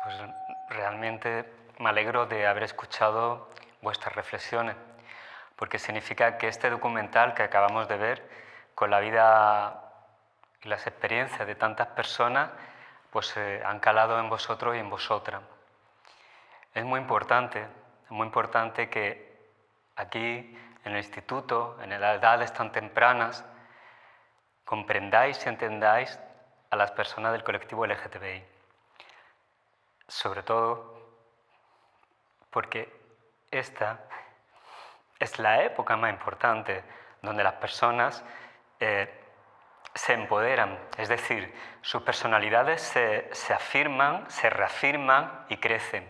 Pues realmente me alegro de haber escuchado vuestras reflexiones, porque significa que este documental que acabamos de ver, con la vida y las experiencias de tantas personas, pues han calado en vosotros y en vosotras. Es muy importante que aquí en el instituto, en edades tan tempranas, comprendáis y entendáis a las personas del colectivo LGTBI. Sobre todo porque esta es la época más importante donde las personas se empoderan, es decir, sus personalidades se afirman, se reafirman y crecen.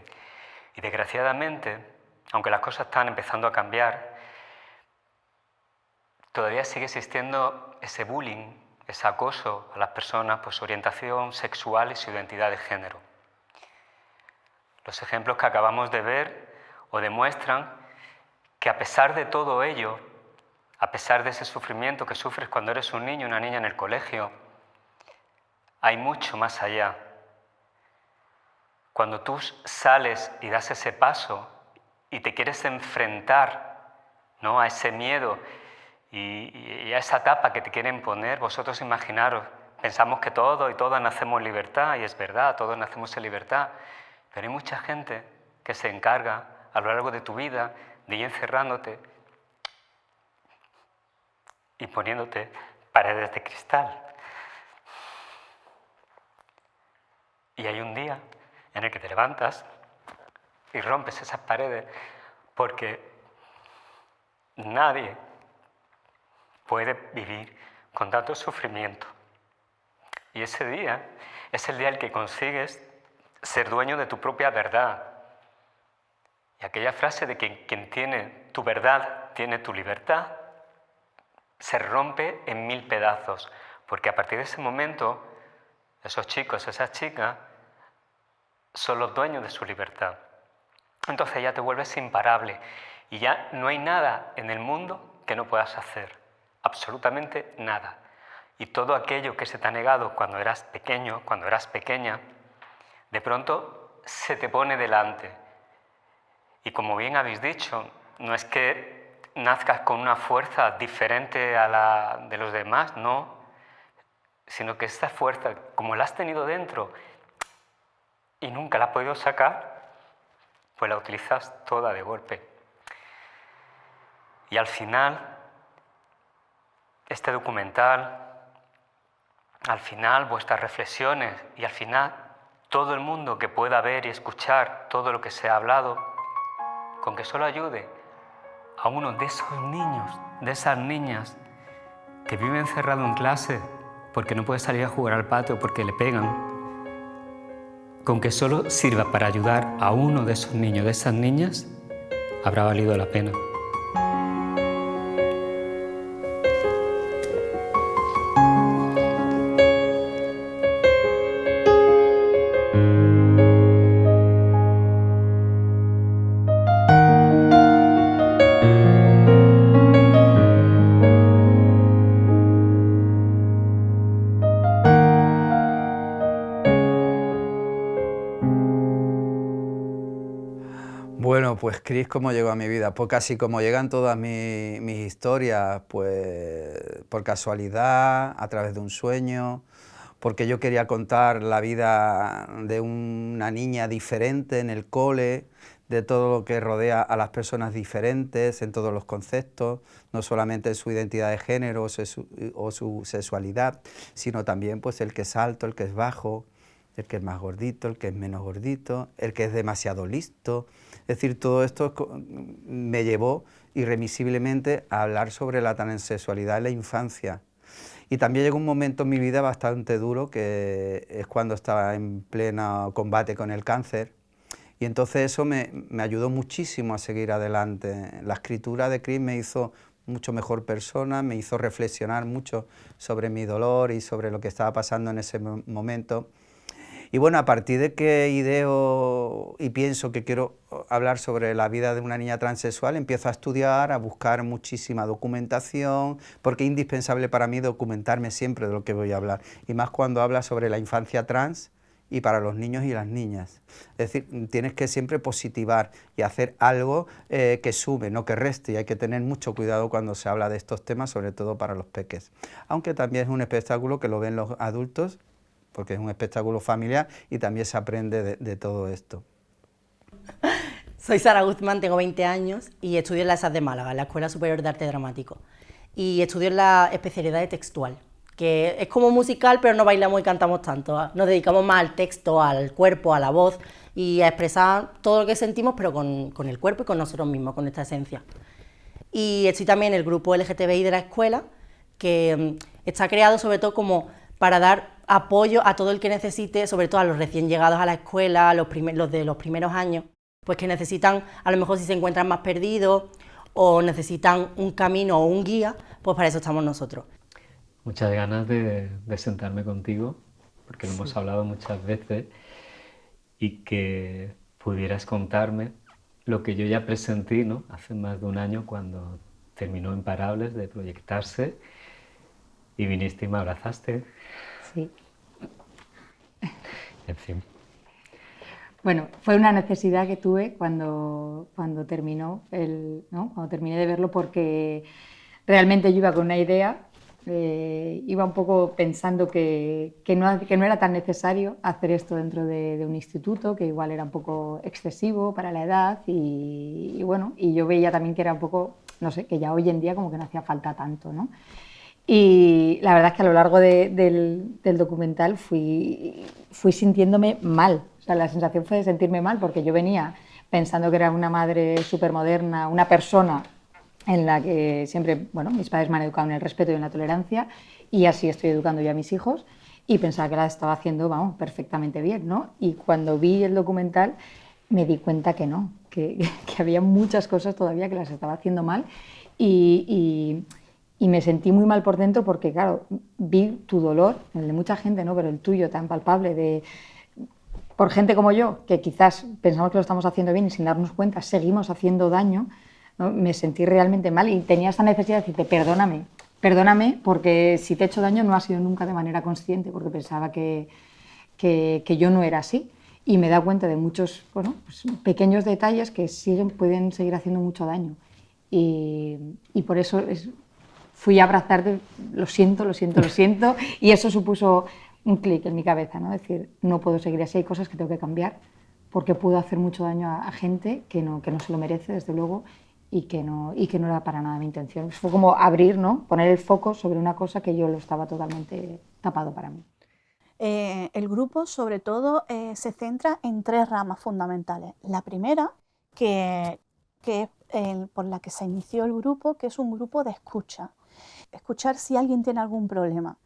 Y desgraciadamente, aunque las cosas están empezando a cambiar, todavía sigue existiendo ese bullying, ese acoso a las personas por su orientación sexual y su identidad de género. Los ejemplos que acabamos de ver o demuestran que a pesar de todo ello, a pesar de ese sufrimiento que sufres cuando eres un niño o una niña en el colegio, hay mucho más allá. Cuando tú sales y das ese paso y te quieres enfrentar, ¿no?, a ese miedo y a esa tapa que te quieren poner, vosotros imaginaros, pensamos que todos y todas nacemos en libertad, y es verdad, todos nacemos en libertad, pero hay mucha gente que se encarga a lo largo de tu vida de ir encerrándote y poniéndote paredes de cristal. Y hay un día en el que te levantas y rompes esas paredes porque nadie puede vivir con tanto sufrimiento. Y ese día es el día en el que consigues ser dueño de tu propia verdad. Y aquella frase de que quien tiene tu verdad tiene tu libertad se rompe en 1000 pedazos, porque a partir de ese momento esos chicos, esas chicas son los dueños de su libertad. Entonces ya te vuelves imparable y ya no hay nada en el mundo que no puedas hacer, absolutamente nada. Y todo aquello que se te ha negado cuando eras pequeño, cuando eras pequeña, de pronto se te pone delante. Y como bien habéis dicho, no es que nazcas con una fuerza diferente a la de los demás, no, sino que esta fuerza, como la has tenido dentro y nunca la has podido sacar, pues la utilizas toda de golpe. Y al final, este documental, al final vuestras reflexiones y al final todo el mundo que pueda ver y escuchar todo lo que se ha hablado, con que solo ayude a uno de esos niños, de esas niñas que vive encerrado en clase porque no puede salir a jugar al patio porque le pegan, con que solo sirva para ayudar a uno de esos niños, de esas niñas, habrá valido la pena. Bueno, pues Cris, ¿cómo llegó a mi vida? Pues casi como llegan todas mis historias, pues por casualidad, a través de un sueño, porque yo quería contar la vida de una niña diferente en el cole, de todo lo que rodea a las personas diferentes en todos los conceptos, no solamente su identidad de género o su sexualidad, sino también pues el que es alto, el que es bajo, el que es más gordito, el que es menos gordito, el que es demasiado listo. Es decir, todo esto me llevó irremisiblemente a hablar sobre la transexualidad en la infancia. Y también llegó un momento en mi vida bastante duro, que es cuando estaba en pleno combate con el cáncer, y entonces eso me ayudó muchísimo a seguir adelante. La escritura de Cris me hizo mucho mejor persona, me hizo reflexionar mucho sobre mi dolor y sobre lo que estaba pasando en ese momento. Y bueno, a partir de que ideo y pienso que quiero hablar sobre la vida de una niña transexual, empiezo a estudiar, a buscar muchísima documentación, porque es indispensable para mí documentarme siempre de lo que voy a hablar, y más cuando habla sobre la infancia trans y para los niños y las niñas. Es decir, tienes que siempre positivar y hacer algo que sume, no que reste, y hay que tener mucho cuidado cuando se habla de estos temas, sobre todo para los peques. Aunque también es un espectáculo que lo ven los adultos, porque es un espectáculo familiar y también se aprende de todo esto. Soy Sara Guzmán, tengo 20 años y estudio en la ESAD de Málaga, en la Escuela Superior de Arte Dramático. Y estudio en la especialidad de textual, que es como musical, pero no bailamos y cantamos tanto. Nos dedicamos más al texto, al cuerpo, a la voz y a expresar todo lo que sentimos, pero con el cuerpo y con nosotros mismos, con nuestra esencia. Y estoy también en el grupo LGTBI de la escuela, que está creado sobre todo como para dar apoyo a todo el que necesite, sobre todo a los recién llegados a la escuela, los de los primeros años, pues que necesitan, a lo mejor si se encuentran más perdidos o necesitan un camino o un guía, pues para eso estamos nosotros. Muchas ganas de sentarme contigo, porque lo hemos hablado muchas veces, y que pudieras contarme lo que yo ya presentí, ¿no?, hace más de un año, cuando terminó Imparables de proyectarse y viniste y me abrazaste. Sí. En fin. Bueno, fue una necesidad que tuve cuando terminó ¿no? Cuando terminé de verlo, porque realmente yo iba con una idea, iba un poco pensando que no era tan necesario hacer esto dentro de un instituto, que igual era un poco excesivo para la edad y bueno, y yo veía también que era un poco, no sé, que ya hoy en día como que no hacía falta tanto, ¿no? Y la verdad es que a lo largo del documental fui sintiéndome mal. O sea, la sensación fue de sentirme mal, porque yo venía pensando que era una madre súper moderna, una persona en la que siempre, bueno, mis padres me han educado en el respeto y en la tolerancia, y así estoy educando yo a mis hijos, y pensaba que la estaba haciendo, vamos, perfectamente bien, ¿no? Y cuando vi el documental me di cuenta que no, que había muchas cosas todavía que las estaba haciendo mal, y me sentí muy mal por dentro, porque claro, vi tu dolor, el de mucha gente, ¿no?, pero el tuyo tan palpable, por gente como yo, que quizás pensamos que lo estamos haciendo bien y sin darnos cuenta seguimos haciendo daño, ¿no? Me sentí realmente mal y tenía esa necesidad de decirte perdóname, porque si te he hecho daño no ha sido nunca de manera consciente, porque pensaba que yo no era así, y me he dado cuenta de muchos, bueno, pues pequeños detalles que pueden seguir haciendo mucho daño, y por eso fui a abrazarte, lo siento, y eso supuso un clic en mi cabeza, ¿no? Es decir, no puedo seguir así, hay cosas que tengo que cambiar, porque puedo hacer mucho daño a gente que no se lo merece, desde luego, y que no era para nada mi intención. Fue como abrir, ¿no?, poner el foco sobre una cosa que yo lo estaba totalmente tapado para mí. El grupo, sobre todo, se centra en 3 ramas fundamentales. La primera, que es por la que se inició el grupo, que es un grupo de escucha. Escuchar si alguien tiene algún problema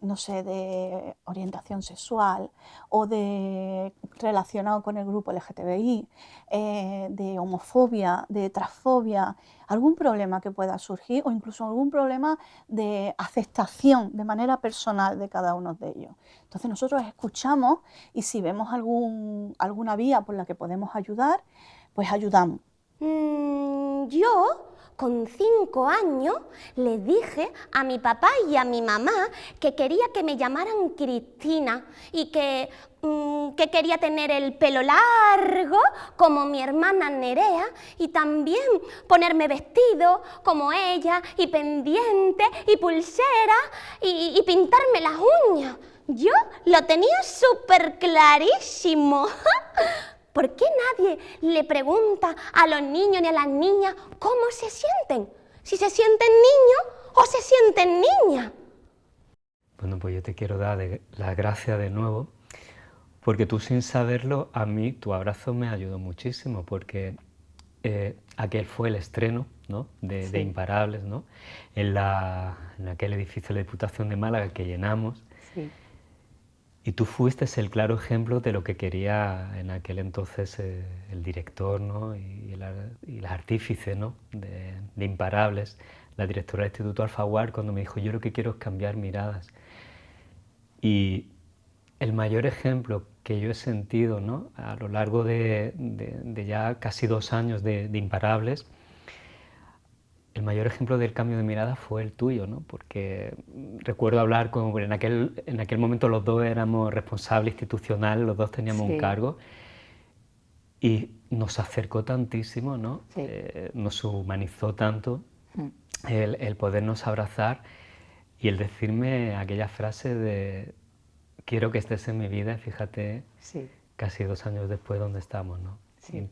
no sé, de orientación sexual o relacionado con el grupo LGTBI, de homofobia, de transfobia, algún problema que pueda surgir, o incluso algún problema de aceptación de manera personal de cada uno de ellos. Entonces nosotros escuchamos, y si vemos alguna vía por la que podemos ayudar, pues ayudamos. Yo, con 5 años, le dije a mi papá y a mi mamá que quería que me llamaran Cristina y que quería tener el pelo largo como mi hermana Nerea, y también ponerme vestido como ella, y pendiente y pulsera, y pintarme las uñas. yo lo tenía súper clarísimo. ¿Por qué nadie le pregunta a los niños ni a las niñas cómo se sienten? Si se sienten niños o se sienten niñas. Bueno, pues yo te quiero dar las gracias de nuevo, porque tú sin saberlo, a mí tu abrazo me ayudó muchísimo, porque aquel fue el estreno, ¿no?, de Imparables, ¿no?, en aquel edificio de la Diputación de Málaga que llenamos. Sí. Y tú fuiste el claro ejemplo de lo que quería en aquel entonces el director, ¿no?, y el artífice, ¿no?, de Imparables, la directora del Instituto Alfaguara, cuando me dijo, yo lo que quiero es cambiar miradas. Y el mayor ejemplo que yo he sentido, ¿no?, a lo largo de ya casi 2 años de Imparables, el mayor ejemplo del cambio de mirada fue el tuyo, ¿no? Porque recuerdo hablar con... En aquel momento los dos éramos responsables institucionales, los dos teníamos un cargo, y nos acercó tantísimo, ¿no? Sí. Nos humanizó tanto el podernos abrazar y el decirme aquella frase de quiero que estés en mi vida, fíjate, casi 2 años después donde estamos, ¿no? Sí.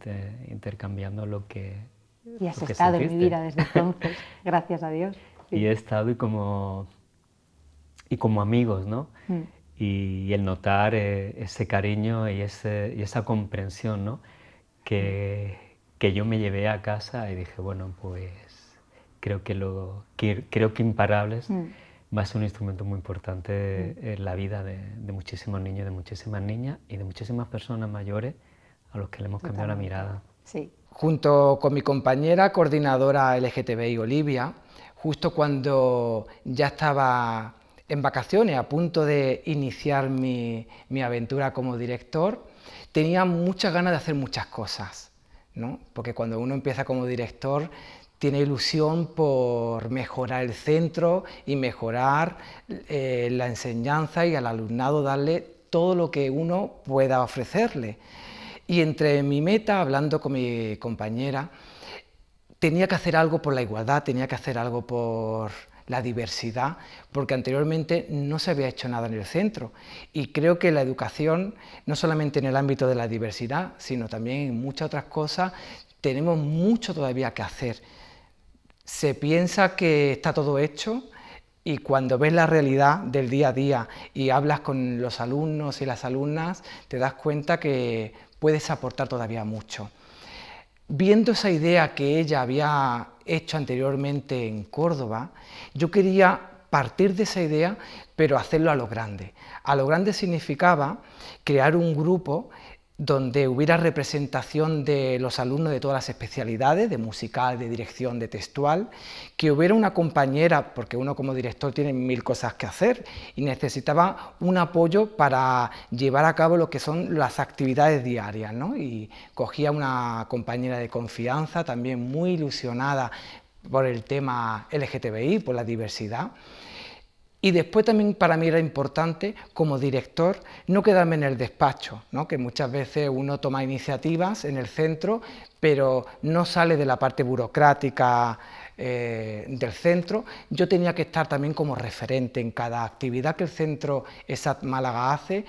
Intercambiando lo que... Y has lo que estado en mi sentiste. vida desde entonces, gracias a Dios. Sí. Y he estado y como amigos, ¿no? Y el notar ese cariño y esa comprensión, ¿no?, que yo me llevé a casa y dije, bueno, pues creo que Imparables va a ser un instrumento muy importante en la vida de muchísimos niños, de muchísimas niñas y de muchísimas personas mayores a los que le hemos cambiado la mirada. Sí. Junto con mi compañera coordinadora LGTBI, Olivia, justo cuando ya estaba en vacaciones, a punto de iniciar mi aventura como director, tenía muchas ganas de hacer muchas cosas, ¿no? Porque cuando uno empieza como director, tiene ilusión por mejorar el centro y mejorar la enseñanza y al alumnado darle todo lo que uno pueda ofrecerle. Y entre mi meta, hablando con mi compañera, tenía que hacer algo por la igualdad, tenía que hacer algo por la diversidad, porque anteriormente no se había hecho nada en el centro. Y creo que la educación, no solamente en el ámbito de la diversidad, sino también en muchas otras cosas, tenemos mucho todavía que hacer. Se piensa que está todo hecho, y cuando ves la realidad del día a día y hablas con los alumnos y las alumnas, te das cuenta que puedes aportar todavía mucho. Viendo esa idea que ella había hecho anteriormente en Córdoba, yo quería partir de esa idea, pero hacerlo a lo grande. A lo grande significaba crear un grupo donde hubiera representación de los alumnos de todas las especialidades, de musical, de dirección, de textual, que hubiera una compañera, porque uno como director tiene 1000 cosas que hacer y necesitaba un apoyo para llevar a cabo lo que son las actividades diarias, ¿no? Y cogía una compañera de confianza, también muy ilusionada por el tema LGTBI, por la diversidad. Y después también para mí era importante, como director, no quedarme en el despacho, ¿no? Que muchas veces uno toma iniciativas en el centro, pero no sale de la parte burocrática del centro. Yo tenía que estar también como referente en cada actividad que el centro ESAT Málaga hace.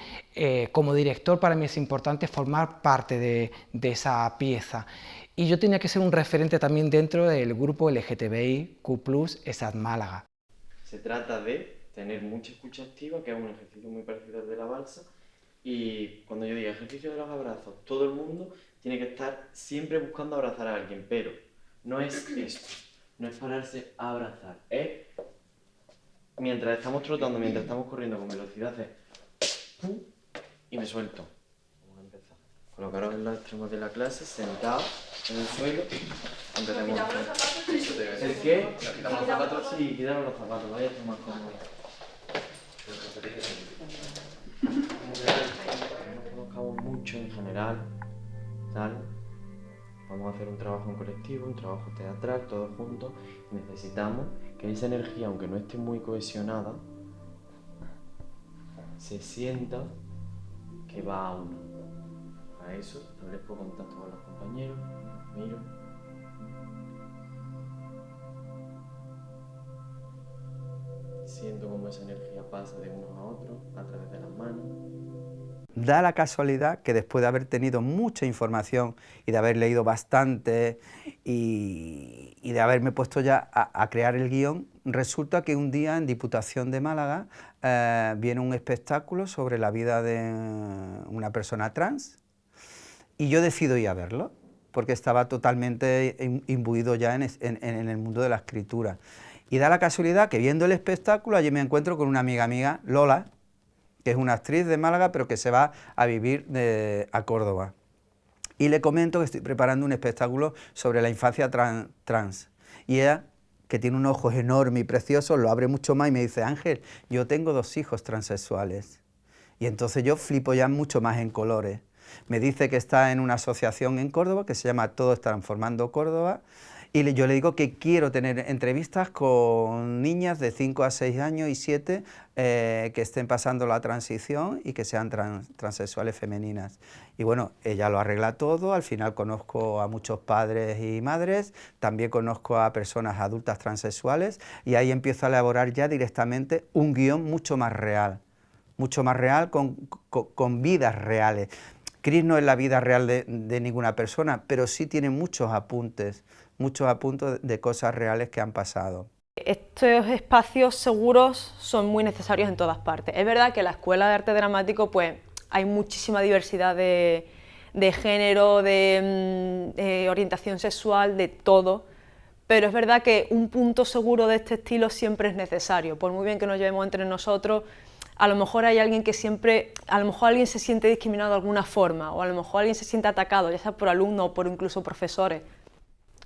Como director para mí es importante formar parte de esa pieza. Y yo tenía que ser un referente también dentro del grupo LGTBIQ+ ESAT Málaga. Se trata de tener mucha escucha activa, que es un ejercicio muy parecido al de la balsa, y cuando yo diga ejercicio de los abrazos, todo el mundo tiene que estar siempre buscando abrazar a alguien, pero no es esto, no es pararse a abrazar, es mientras estamos trotando, mientras estamos corriendo con velocidad, es pum, y me suelto. Vamos a empezar. Colocaros en los extremos de la clase, sentados en el suelo. Empecemos. ¿El qué? ¿Quitamos los zapatos? Sí, quitamos los zapatos, vaya a estar más cómodo. No conozcamos mucho en general, tal. Vamos a hacer un trabajo en colectivo, un trabajo teatral, todos juntos. Y necesitamos que esa energía, aunque no esté muy cohesionada, se sienta que va a uno. Para eso establezco contacto con los compañeros, miro. siento cómo esa energía pasa de unos a otros a través de las manos. Da la casualidad que después de haber tenido mucha información y de haber leído bastante y de haberme puesto ya a crear el guión, resulta que un día en Diputación de Málaga viene un espectáculo sobre la vida de una persona trans y yo decido ir a verlo porque estaba totalmente imbuido ya en el mundo de la escritura. Y da la casualidad que viendo el espectáculo allí me encuentro con una amiga mía, Lola, que es una actriz de Málaga, pero que se va a vivir a Córdoba. Y le comento que estoy preparando un espectáculo sobre la infancia trans. Y ella, que tiene unos ojos enormes y preciosos, lo abre mucho más y me dice, Ángel, yo tengo 2 hijos transexuales. Y entonces yo flipo ya mucho más en colores. Me dice que está en una asociación en Córdoba que se llama Todos Transformando Córdoba, y yo le digo que quiero tener entrevistas con niñas de 5 a 6 años y 7 que estén pasando la transición y que sean transexuales femeninas. Y bueno, ella lo arregla todo, al final conozco a muchos padres y madres, también conozco a personas adultas transexuales y ahí empiezo a elaborar ya directamente un guión mucho más real con vidas reales. Cris no es la vida real de ninguna persona, pero sí tiene muchos apuntes de cosas reales que han pasado. Estos espacios seguros son muy necesarios en todas partes. Es verdad que en la Escuela de Arte Dramático pues, hay muchísima diversidad de género, de orientación sexual, de todo, pero es verdad que un punto seguro de este estilo siempre es necesario. Por muy bien que nos llevemos entre nosotros, a lo mejor hay alguien que siempre, a lo mejor alguien se siente discriminado de alguna forma, o a lo mejor alguien se siente atacado, ya sea por alumnos o por incluso profesores.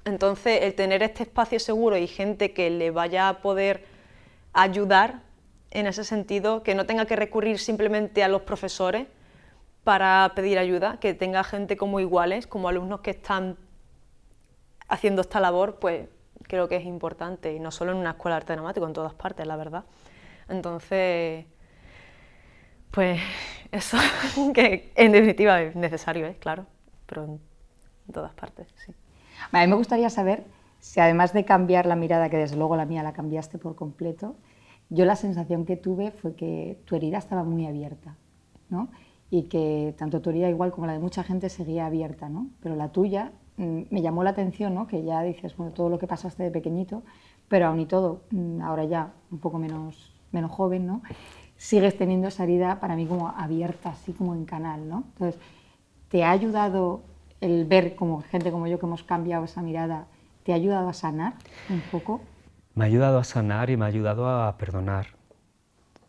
Entonces, el tener este espacio seguro y gente que le vaya a poder ayudar en ese sentido, que no tenga que recurrir simplemente a los profesores para pedir ayuda, que tenga gente como iguales, como alumnos que están haciendo esta labor, pues creo que es importante, y no solo en una escuela de arte dramático, en todas partes, la verdad. Entonces, pues eso, que en definitiva es necesario, claro, pero en todas partes, sí. A mí me gustaría saber si además de cambiar la mirada, que desde luego la mía la cambiaste por completo, yo la sensación que tuve fue que tu herida estaba muy abierta, ¿no? Y que tanto tu herida igual como la de mucha gente seguía abierta, ¿no? Pero la tuya me llamó la atención, ¿no? Que ya dices, bueno, todo lo que pasaste de pequeñito, pero aún y todo, ahora ya un poco menos joven, ¿no? Sigues teniendo esa herida para mí como abierta, así como en canal, ¿no? Entonces, ¿te ha ayudado el ver como gente como yo que hemos cambiado esa mirada, te ha ayudado a sanar un poco? Me ha ayudado a sanar y me ha ayudado a perdonar,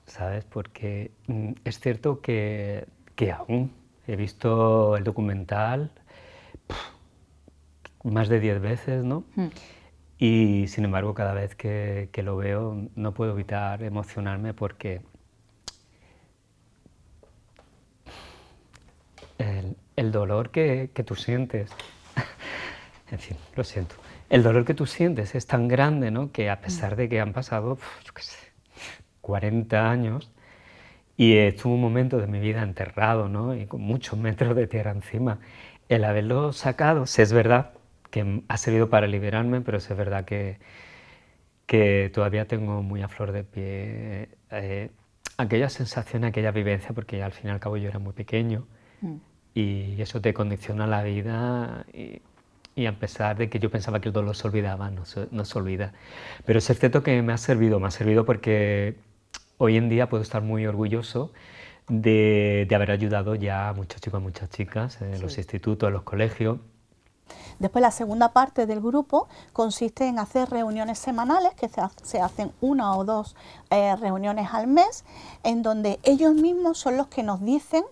¿sabes? Porque es cierto que aún he visto el documental más de 10 veces, ¿no? Y sin embargo, cada vez que lo veo no puedo evitar emocionarme porque el dolor que tú sientes, en fin, lo siento, el dolor que tú sientes es tan grande, ¿no? Que a pesar de que han pasado, yo qué sé, 40 años, y estuvo un momento de mi vida enterrado, ¿no? Y con muchos metros de tierra encima, el haberlo sacado, sí es verdad que ha servido para liberarme, pero sí es verdad que todavía tengo muy a flor de pie aquella sensación, aquella vivencia, porque al fin y al cabo yo era muy pequeño, y eso te condiciona la vida, y a pesar de que yo pensaba que el dolor se olvidaba, no se olvida. Pero es cierto que me ha servido porque hoy en día puedo estar muy orgulloso de haber ayudado ya a muchos chicos y muchas chicas en los institutos, en los colegios. Después la segunda parte del grupo consiste en hacer reuniones semanales, que se hacen 1 o 2 reuniones al mes, en donde ellos mismos son los que nos dicen,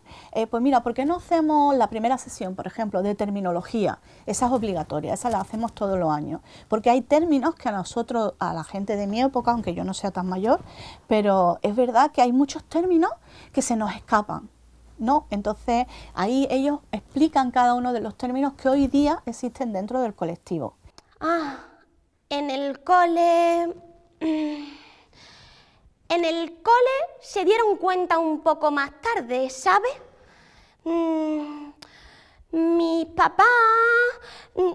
pues mira, ¿por qué no hacemos la primera sesión, por ejemplo, de terminología? Esa es obligatoria, esa la hacemos todos los años, porque hay términos que a nosotros, a la gente de mi época, aunque yo no sea tan mayor, pero es verdad que hay muchos términos que se nos escapan, ¿no? Entonces ahí ellos explican cada uno de los términos que hoy día existen dentro del colectivo. En el cole se dieron cuenta un poco más tarde, ¿sabes? mis papás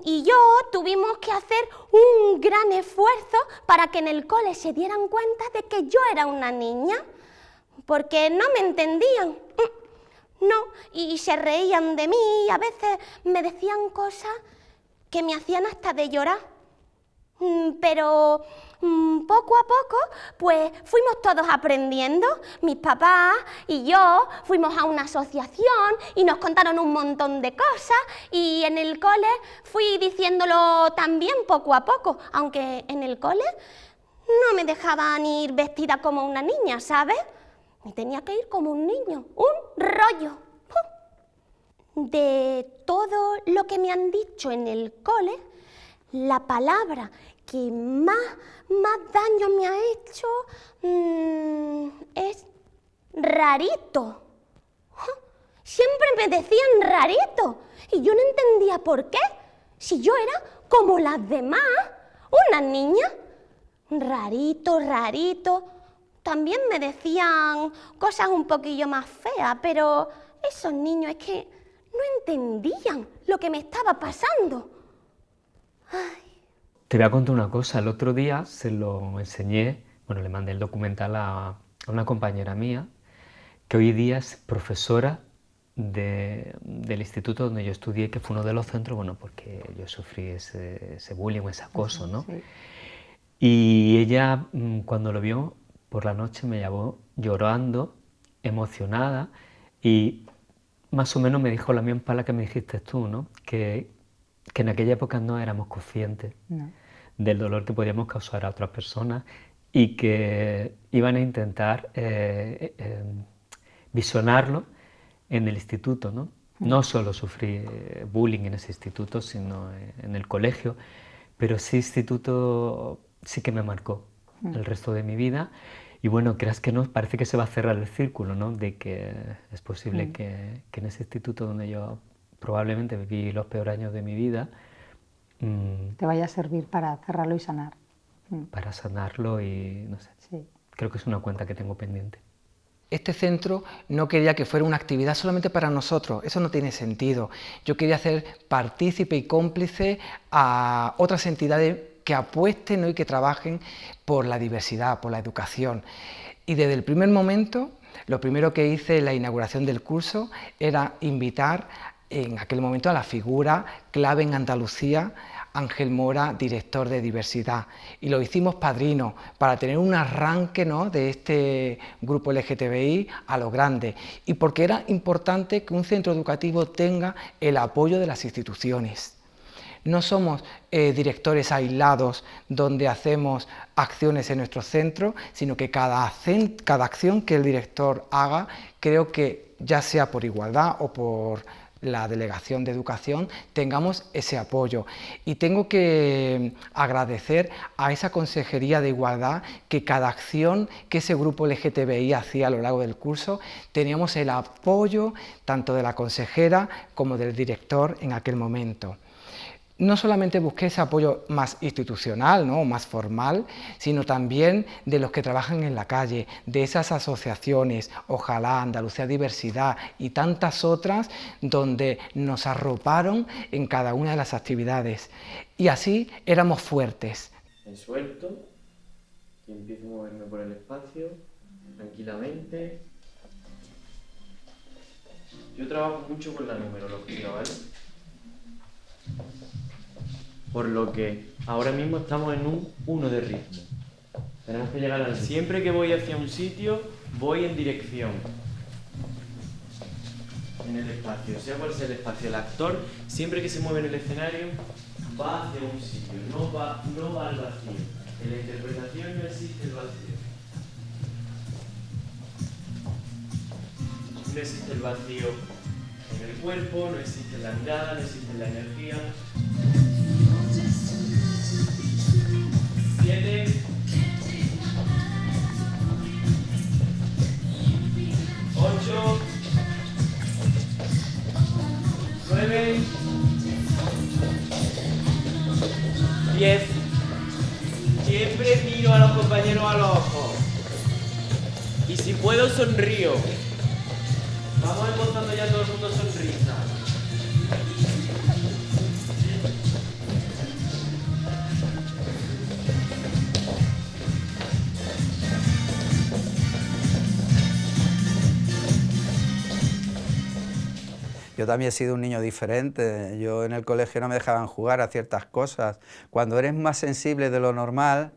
y yo tuvimos que hacer un gran esfuerzo para que en el cole se dieran cuenta de que yo era una niña, porque no me entendían, no, y se reían de mí y a veces me decían cosas que me hacían hasta de llorar. Pero poco a poco, pues fuimos todos aprendiendo, mis papás y yo fuimos a una asociación y nos contaron un montón de cosas y en el cole fui diciéndolo también poco a poco, aunque en el cole no me dejaban ir vestida como una niña, ¿sabes? Y tenía que ir como un niño, un rollo. De todo lo que me han dicho en el cole, la palabra que más daño me ha hecho es rarito. Siempre me decían rarito y yo no entendía por qué, si yo era como las demás, una niña. Rarito, rarito. También me decían cosas un poquillo más feas, pero esos niños es que no entendían lo que me estaba pasando. Ay. Te voy a contar una cosa. El otro día se lo enseñé, bueno, le mandé el documental a una compañera mía que hoy día es profesora del instituto donde yo estudié, que fue uno de los centros, bueno, porque yo sufrí ese bullying, ese acoso, ¿no? Sí. Y ella, cuando lo vio por la noche, me llamó llorando, emocionada, y más o menos me dijo la misma palabra que me dijiste tú, ¿no? Que en aquella época no éramos conscientes del dolor que podíamos causar a otras personas y que iban a intentar visionarlo en el instituto, ¿no? No solo sufrí bullying en ese instituto, sino en el colegio, pero ese instituto sí que me marcó el resto de mi vida. Y bueno, creas que no, parece que se va a cerrar el círculo, ¿no? De que es posible que en ese instituto donde yo probablemente viví los peores años de mi vida, te vaya a servir para cerrarlo y sanar. Para sanarlo y no sé, sí. Creo que es una cuenta que tengo pendiente. Este centro no quería que fuera una actividad solamente para nosotros, eso no tiene sentido. Yo quería hacer partícipe y cómplice a otras entidades que apuesten, ¿no? Y que trabajen por la diversidad, por la educación. Y desde el primer momento, lo primero que hice en la inauguración del curso era invitar en aquel momento a la figura clave en Andalucía, Ángel Mora, director de diversidad, y lo hicimos padrino para tener un arranque, ¿no? De este grupo LGTBI a lo grande, y porque era importante que un centro educativo tenga el apoyo de las instituciones. No somos directores aislados donde hacemos acciones en nuestro centro, sino que cada acción que el director haga, creo que ya sea por igualdad o por la Delegación de Educación, tengamos ese apoyo. Y tengo que agradecer a esa Consejería de Igualdad que cada acción que ese grupo LGTBI hacía a lo largo del curso, teníamos el apoyo tanto de la consejera como del director en aquel momento. No solamente busqué ese apoyo más institucional, ¿no? Más formal, sino también de los que trabajan en la calle, de esas asociaciones, Ojalá, Andalucía Diversidad y tantas otras, donde nos arroparon en cada una de las actividades. Y así éramos fuertes. Me suelto y empiezo a moverme por el espacio, tranquilamente. Yo trabajo mucho con la numerología, ¿vale? Por lo que ahora mismo estamos en un 1 de ritmo. Tenemos que llegar al... Siempre que voy hacia un sitio, voy en dirección. En el espacio, sea cual sea el espacio. El actor, siempre que se mueve en el escenario, va hacia un sitio, no va al vacío. En la interpretación no existe el vacío. No existe el vacío en el cuerpo, no existe la mirada, no existe la energía. 7, 8, 9, 10. Siempre miro a los compañeros a los ojos. Y si puedo, sonrío. Vamos empezando ya todo el mundo sonrisa. Yo también he sido un niño diferente. Yo en el colegio no me dejaban jugar a ciertas cosas. Cuando eres más sensible de lo normal,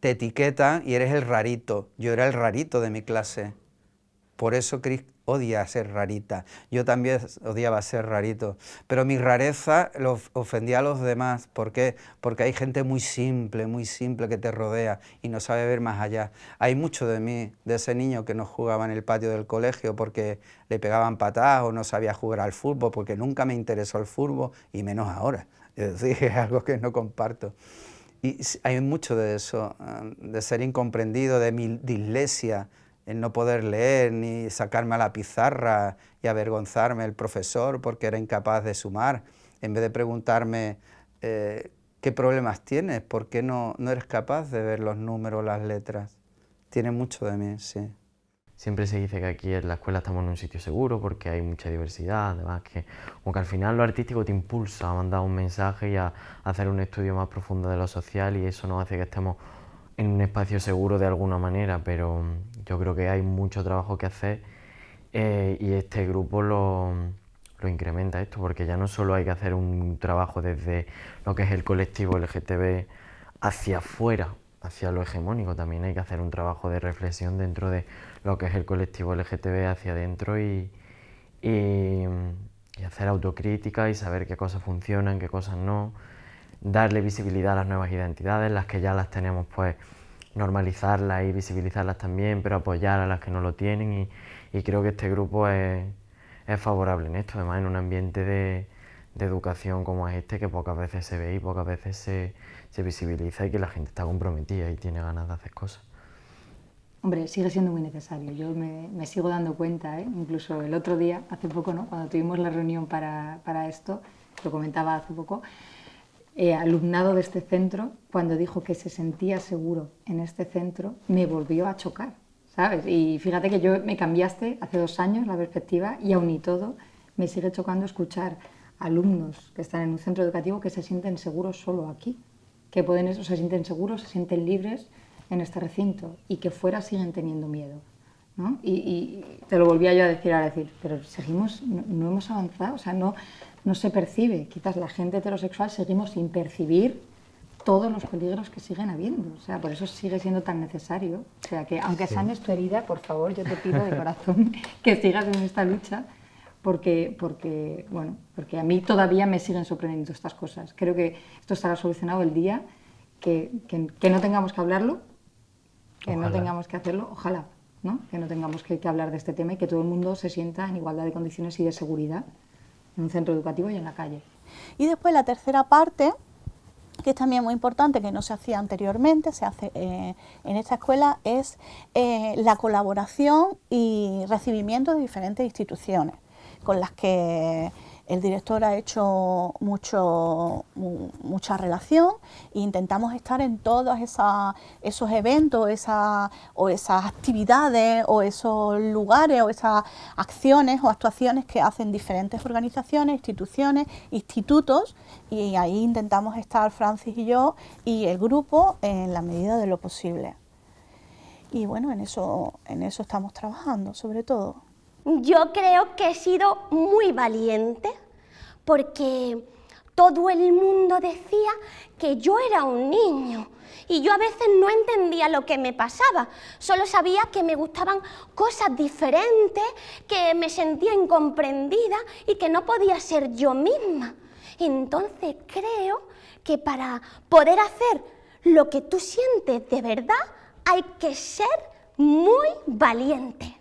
te etiquetan y eres el rarito. Yo era el rarito de mi clase. Por eso Cris odia ser rarita. Yo también odiaba ser rarito. Pero mi rareza ofendía a los demás. ¿Por qué? Porque hay gente muy simple que te rodea y no sabe ver más allá. Hay mucho de mí, de ese niño que no jugaba en el patio del colegio porque le pegaban patadas o no sabía jugar al fútbol, porque nunca me interesó el fútbol y menos ahora. Es decir, es algo que no comparto. Y hay mucho de eso, de ser incomprendido, de mi dislexia, el no poder leer ni sacarme a la pizarra y avergonzarme el profesor porque era incapaz de sumar, en vez de preguntarme qué problemas tienes, por qué no eres capaz de ver los números, las letras. Tiene mucho de mí, sí. Siempre se dice que aquí en la escuela estamos en un sitio seguro porque hay mucha diversidad, además que como que al final lo artístico te impulsa a mandar un mensaje y a hacer un estudio más profundo de lo social, y eso nos hace que estemos en un espacio seguro de alguna manera, pero yo creo que hay mucho trabajo que hacer y este grupo lo incrementa esto, porque ya no solo hay que hacer un trabajo desde lo que es el colectivo LGTB hacia afuera, hacia lo hegemónico, también hay que hacer un trabajo de reflexión dentro de lo que es el colectivo LGTB hacia adentro y hacer autocrítica y saber qué cosas funcionan, qué cosas no, darle visibilidad a las nuevas identidades, las que ya las tenemos, pues normalizarlas y visibilizarlas también, pero apoyar a las que no lo tienen, y creo que este grupo es favorable en esto, además en un ambiente de educación como es este, que pocas veces se ve y pocas veces se visibiliza, y que la gente está comprometida y tiene ganas de hacer cosas. Hombre, sigue siendo muy necesario. Yo me sigo dando cuenta, incluso el otro día, hace poco, ¿no?, cuando tuvimos la reunión para esto, lo comentaba hace poco, alumnado de este centro, cuando dijo que se sentía seguro en este centro, me volvió a chocar, ¿sabes? Y fíjate que me cambiaste hace 2 años la perspectiva, y aún y todo me sigue chocando escuchar alumnos que están en un centro educativo que se sienten seguros solo aquí, que se sienten seguros, se sienten libres en este recinto, y que fuera siguen teniendo miedo, ¿no? Y te lo volvía yo a decir, pero seguimos, no hemos avanzado, o sea, no se percibe. Quizás la gente heterosexual seguimos sin percibir todos los peligros que siguen habiendo, o sea, por eso sigue siendo tan necesario. O sea, que aunque sanes tu herida, por favor, yo te pido de corazón que sigas en esta lucha, porque a mí todavía me siguen sorprendiendo estas cosas. Creo que esto estará solucionado el día que no tengamos que hablarlo, que no tengamos que hacerlo, ojalá, ¿no?, que no tengamos que hablar de este tema, y que todo el mundo se sienta en igualdad de condiciones y de seguridad en un centro educativo y en la calle. Y después la tercera parte, que es también muy importante, que no se hacía anteriormente, se hace en esta escuela, es la colaboración y recibimiento de diferentes instituciones con las que el director ha hecho mucha relación, e intentamos estar en todos esos eventos o esas actividades o esos lugares o esas acciones o actuaciones que hacen diferentes organizaciones, instituciones, institutos, y ahí intentamos estar Francis y yo y el grupo en la medida de lo posible. Y bueno, en eso estamos trabajando, sobre todo. Yo creo que he sido muy valiente porque todo el mundo decía que yo era un niño y yo a veces no entendía lo que me pasaba. Solo sabía que me gustaban cosas diferentes, que me sentía incomprendida y que no podía ser yo misma. Entonces creo que para poder hacer lo que tú sientes de verdad hay que ser muy valiente.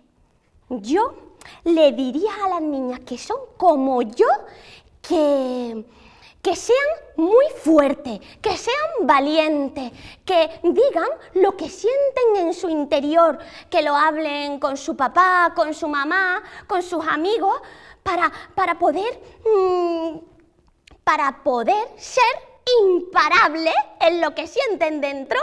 Yo le diría a las niñas que son como yo que sean muy fuertes, que sean valientes, que digan lo que sienten en su interior, que lo hablen con su papá, con su mamá, con sus amigos, para poder ser imparables en lo que sienten dentro.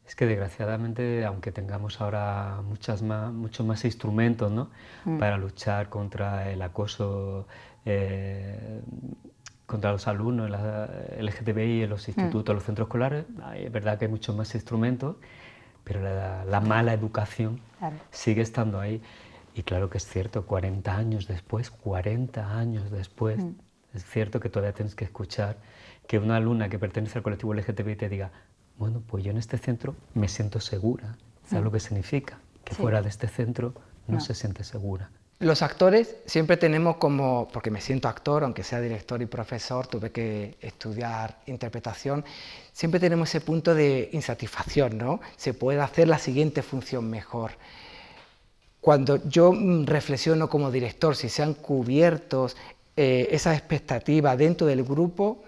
Es que desgraciadamente, aunque tengamos ahora muchos más instrumentos, ¿no?, para luchar contra el acoso contra los alumnos, el LGTBI en los institutos, en los centros escolares, es verdad que hay muchos más instrumentos, pero la mala educación sigue estando ahí. Y claro que es cierto, 40 años después, es cierto que todavía tienes que escuchar que una alumna que pertenece al colectivo LGTBI te diga, bueno, pues yo en este centro me siento segura. ¿Sabes lo que significa? Que fuera de este centro no se siente segura. Los actores siempre tenemos como, porque me siento actor, aunque sea director y profesor, tuve que estudiar interpretación, siempre tenemos ese punto de insatisfacción, ¿no? Se puede hacer la siguiente función mejor. Cuando yo reflexiono como director, si se han cubierto esas expectativas dentro del grupo,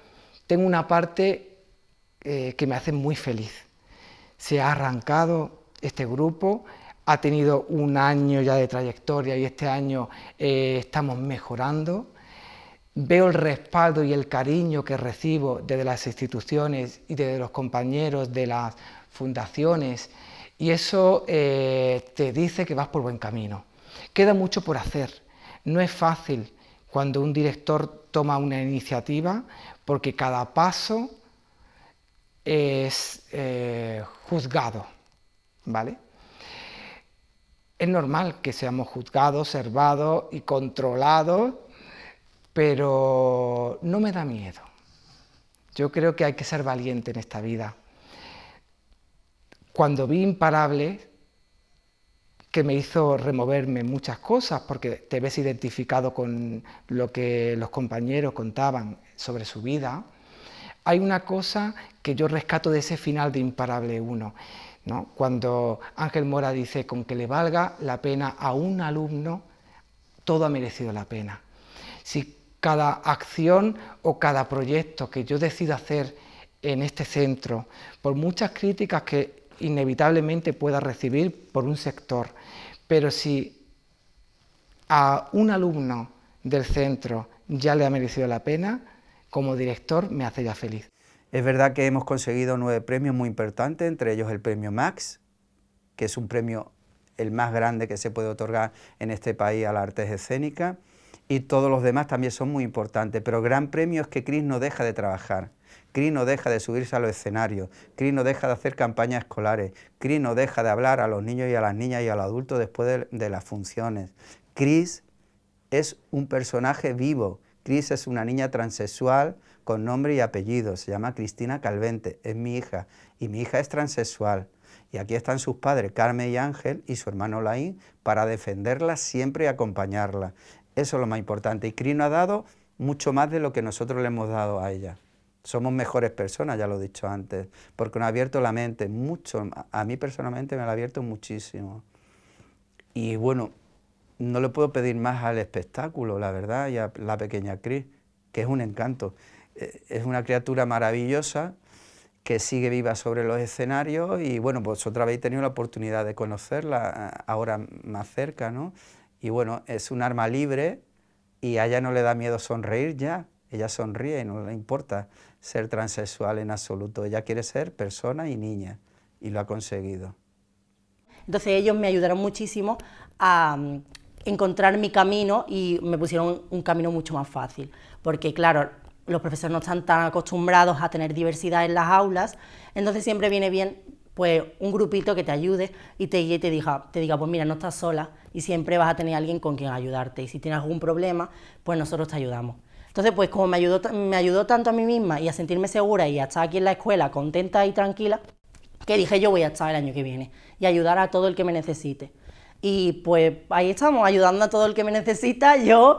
tengo una parte que me hace muy feliz. Se ha arrancado este grupo, ha tenido un año ya de trayectoria y este año estamos mejorando. Veo el respaldo y el cariño que recibo desde las instituciones y desde los compañeros de las fundaciones y eso te dice que vas por buen camino. Queda mucho por hacer. No es fácil cuando un director toma una iniciativa porque cada paso es juzgado, ¿vale? Es normal que seamos juzgados, observados y controlados, pero no me da miedo. Yo creo que hay que ser valiente en esta vida. Cuando vi Imparable, que me hizo removerme muchas cosas, porque te ves identificado con lo que los compañeros contaban sobre su vida, hay una cosa que yo rescato de ese final de Imparable 1, ¿no? Cuando Ángel Mora dice, con que le valga la pena a un alumno, todo ha merecido la pena. Si cada acción o cada proyecto que yo decido hacer en este centro, por muchas críticas que inevitablemente pueda recibir por un sector, pero si a un alumno del centro ya le ha merecido la pena, como director me hace ya feliz. Es verdad que hemos conseguido 9 premios muy importantes, entre ellos el premio Max, que es un premio el más grande que se puede otorgar en este país a las artes escénicas, y todos los demás también son muy importantes, pero el gran premio es que Cris no deja de trabajar, Cris no deja de subirse a los escenarios, Cris no deja de hacer campañas escolares, Cris no deja de hablar a los niños y a las niñas y a los adultos después de las funciones. Cris es un personaje vivo, Cris es una niña transexual con nombre y apellido, se llama Cristina Calvente, es mi hija, y mi hija es transexual. Y aquí están sus padres, Carmen y Ángel, y su hermano Laín, para defenderla siempre y acompañarla. Eso es lo más importante. Y Cris nos ha dado mucho más de lo que nosotros le hemos dado a ella. Somos mejores personas, ya lo he dicho antes, porque nos ha abierto la mente mucho. A mí personalmente me la ha abierto muchísimo. Y bueno, no le puedo pedir más al espectáculo, la verdad, y a la pequeña Cris, que es un encanto. Es una criatura maravillosa que sigue viva sobre los escenarios y bueno, vosotros habéis tenido la oportunidad de conocerla ahora más cerca, ¿no? Y bueno, es un arma libre y a ella no le da miedo sonreír ya, ella sonríe y no le importa ser transexual en absoluto, ella quiere ser persona y niña y lo ha conseguido. Entonces ellos me ayudaron muchísimo a encontrar mi camino y me pusieron un camino mucho más fácil, porque claro, los profesores no están tan acostumbrados a tener diversidad en las aulas, entonces siempre viene bien pues un grupito que te ayude y te guíe y te diga, pues mira, no estás sola y siempre vas a tener alguien con quien ayudarte y si tienes algún problema, pues nosotros te ayudamos. Entonces, pues como me ayudó tanto a mí misma y a sentirme segura y a estar aquí en la escuela contenta y tranquila, que dije yo voy a estar el año que viene y ayudar a todo el que me necesite. Y pues ahí estamos, ayudando a todo el que me necesita. Yo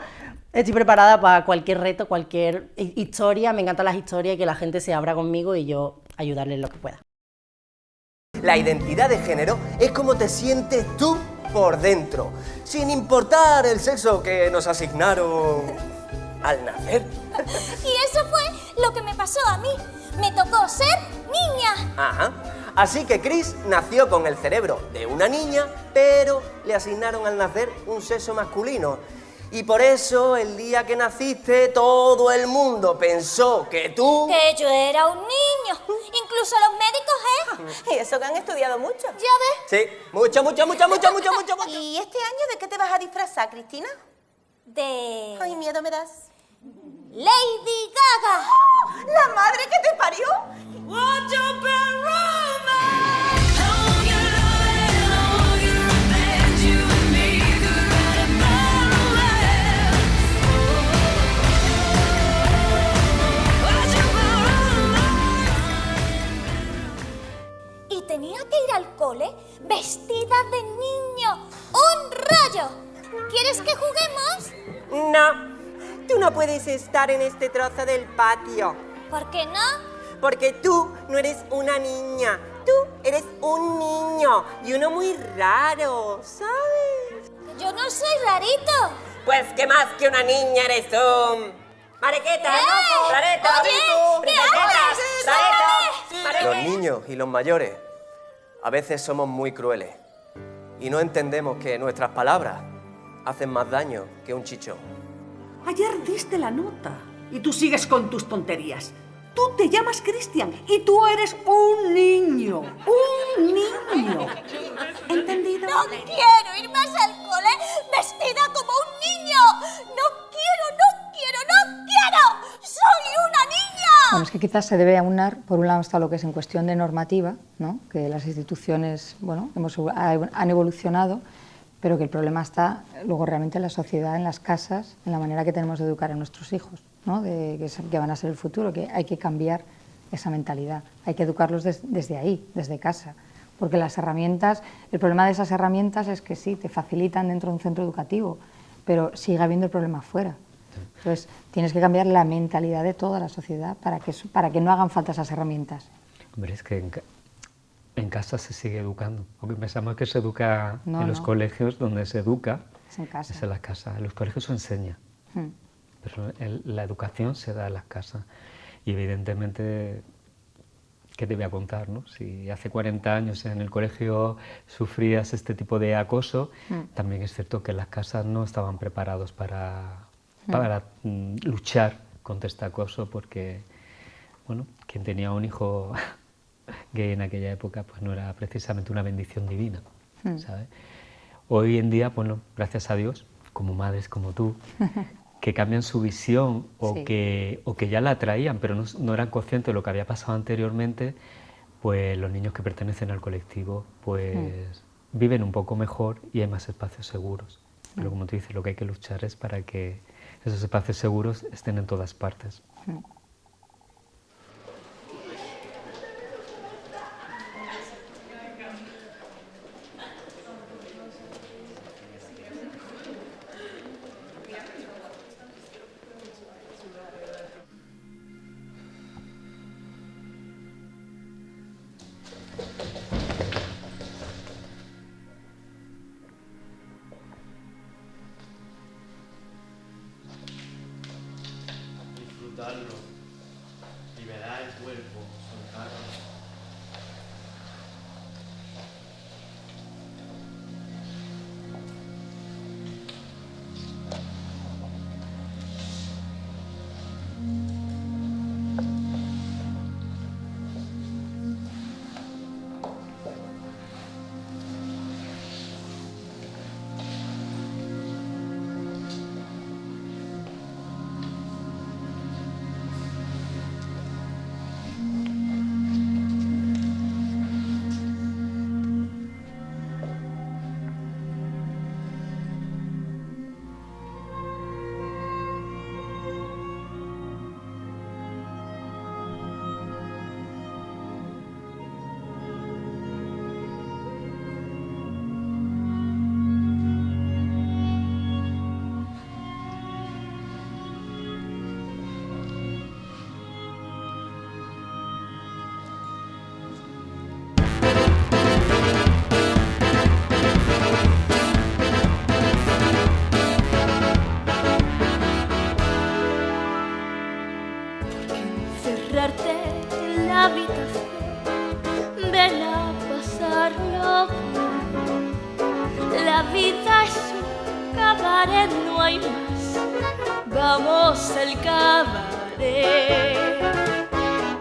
estoy preparada para cualquier reto, cualquier historia, me encantan las historias y que la gente se abra conmigo y yo ayudarles lo que pueda. La identidad de género es cómo te sientes tú por dentro, sin importar el sexo que nos asignaron al nacer. Y eso fue lo que me pasó a mí. Me tocó ser niña. Ajá. Así que Cris nació con el cerebro de una niña, pero le asignaron al nacer un sexo masculino. Y por eso, el día que naciste, todo el mundo pensó que tú... Que yo era un niño. Incluso los médicos, ¿eh? Y eso que han estudiado mucho. ¿Ya ves? Sí, mucho. ¿Y este año de qué te vas a disfrazar, Cristina? De... Ay, miedo me das. Lady Gaga. ¡La madre que te parió! ¿Quieres que juguemos? No, tú no puedes estar en este trozo del patio. ¿Por qué no? Porque tú no eres una niña, tú eres un niño y uno muy raro, ¿sabes? Yo no soy rarito. Pues qué más que una niña eres tú. Mariquita, rareta, Oye, ¿qué haces? rareta. Los niños y los mayores a veces somos muy crueles y no entendemos que nuestras palabras hacen más daño que un chichón. Ayer diste la nota y tú sigues con tus tonterías. Tú te llamas Cristian y tú eres un niño. ¡Un niño! ¿Entendido? No quiero ir más al cole vestida como un niño. No quiero. ¡Soy una niña! Bueno, es que quizás se debe aunar, por un lado está lo que es en cuestión de normativa, ¿no? Que las instituciones, bueno, han evolucionado, pero que el problema está luego realmente en la sociedad, en las casas, en la manera que tenemos de educar a nuestros hijos, ¿no? Que van a ser el futuro, que hay que cambiar esa mentalidad, hay que educarlos desde ahí, desde casa, porque las herramientas, el problema de esas herramientas es que sí, te facilitan dentro de un centro educativo, pero sigue habiendo el problema fuera. Entonces, tienes que cambiar la mentalidad de toda la sociedad para que no hagan falta esas herramientas. Hombre, es que en casa se sigue educando, porque pensamos que se educa en los colegios, donde se educa es en casa. Es en la casa. En los colegios se enseña, pero la educación se da en las casas. Y evidentemente, ¿qué te voy a contar, no? Si hace 40 años en el colegio sufrías este tipo de acoso, también es cierto que las casas no estaban preparados para luchar contra este acoso, porque, bueno, quien tenía un hijo gay en aquella época, pues no era precisamente una bendición divina, ¿sabes? Hoy en día, bueno, gracias a Dios, como madres como tú, que cambian su visión o que ya la traían, pero no eran conscientes de lo que había pasado anteriormente, pues los niños que pertenecen al colectivo, pues viven un poco mejor y hay más espacios seguros. Pero como tú dices, lo que hay que luchar es para que esos espacios seguros estén en todas partes. Disfrutarlo, liberar el cuerpo, soltarlo. Encerrarte en la habitación, ven a pasarlo bien. La vida es un cabaret, no hay más. Vamos al cabaret.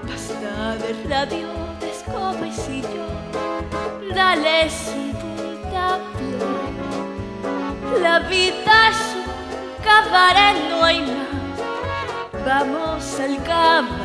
Basta de radio, de escoba y sillón, dales un puntapié. La vida es un cabaret, no hay más. Vamos al cabaret.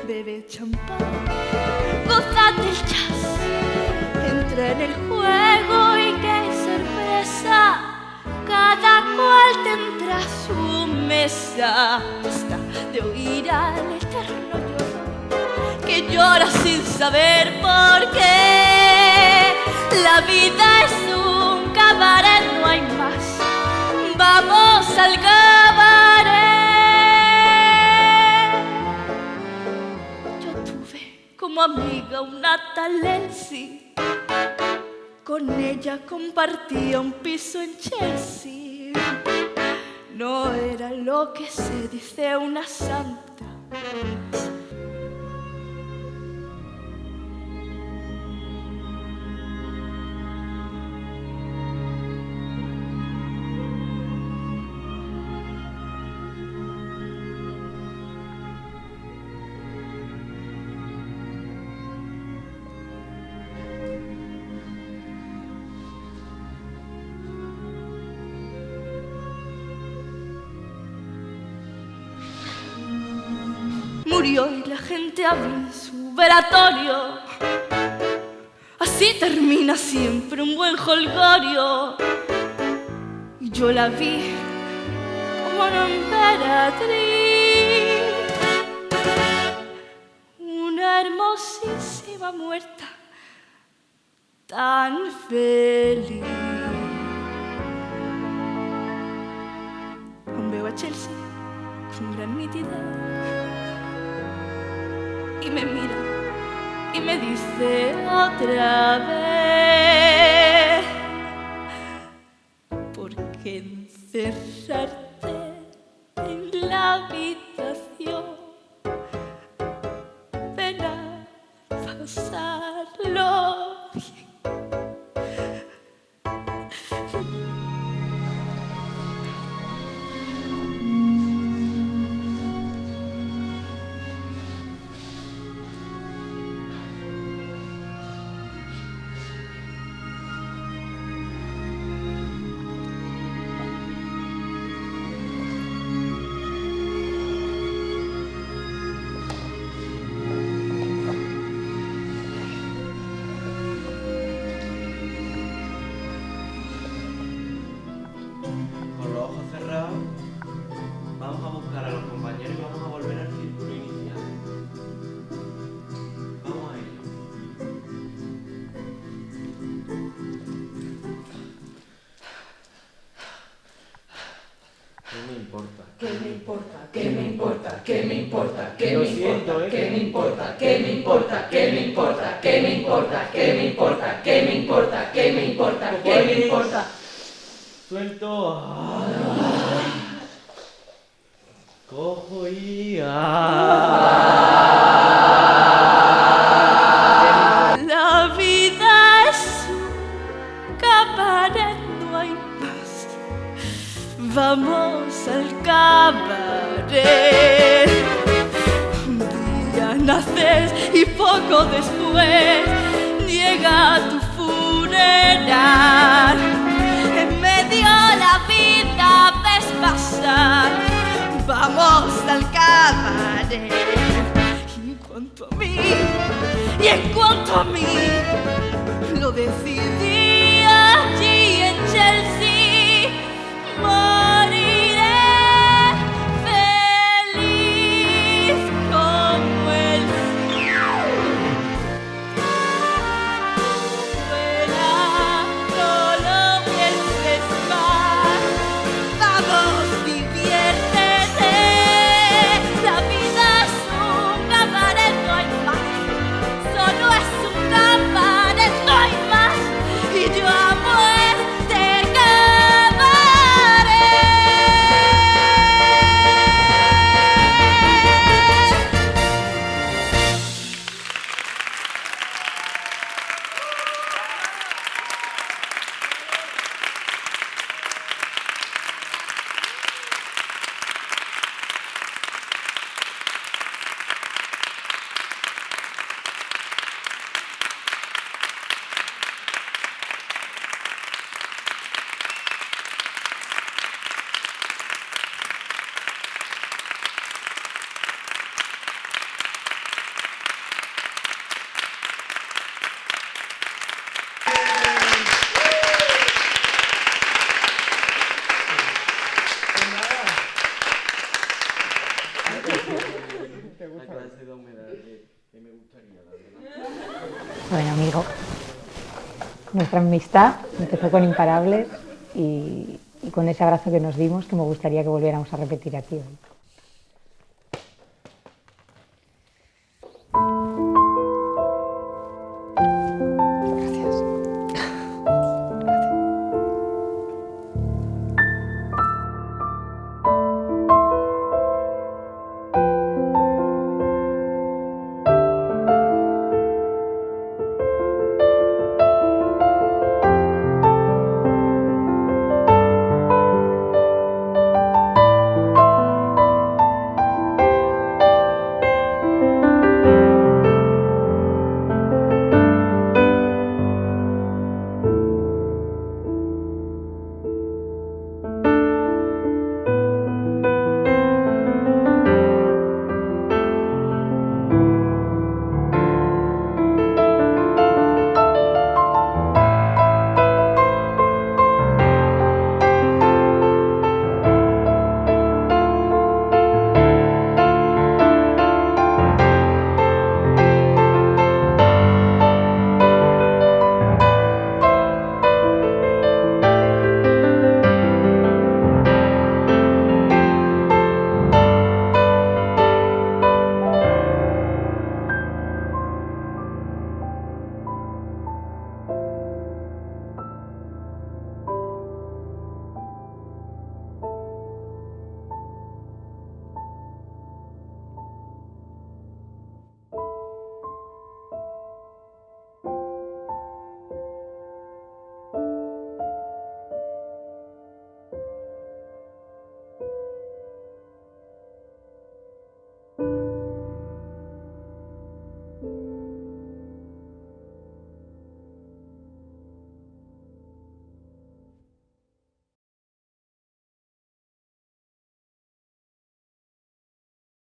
bebe champán, gozad del jazz, entra en el juego y qué sorpresa, cada cual tendrá su mesa. Basta de oír al eterno lloro que llora sin saber por qué. La vida es un cabaret, no hay más. Vamos al cabaret. Yo tuve como amiga una tal Elsie. Con ella compartía un piso en Chelsea. No era lo que se dice una santa. Murió y la gente habla en su velatorio. Así termina siempre un buen jolgorio. Y yo la vi como una emperatriz, una hermosísima muerta, tan feliz. Aún veo a Chelsea con gran nitidez y me mira y me dice otra vez: ¿por qué encerrarte en la habitación? Ven a pasarlo bien. Con los ojos cerrados, vamos a buscar a los compañeros y vamos a volver al círculo inicial. Vamos a ello. ¿Qué me importa? ¿Qué me importa? ¿Qué me importa? ¿Qué me importa? ¿Qué Lo me siento, importa? ¿Qué me importa? ¿Qué me importa? ¿Qué me importa? ¿Qué me importa? ¿Qué me importa? ¿Qué me importa? ¿Qué me importa? ¿Qué me importa? Suelto. Cojo y... La vida es un cabaret, no hay más. Vamos al cabaret. Un día naces y poco después llega tu funeral. En medio la vida ves pasar. Vamos al cabaret. Y en cuanto a mí, lo decidí allí en Chelsea. Moriré feliz como el fuera, no lo pienses más. Vamos, diviértete. La vida es un cabaret, no hay más. Solo es un cabaret, no hay más. Nuestra amistad empezó con Imparables y con ese abrazo que nos dimos que me gustaría que volviéramos a repetir aquí hoy.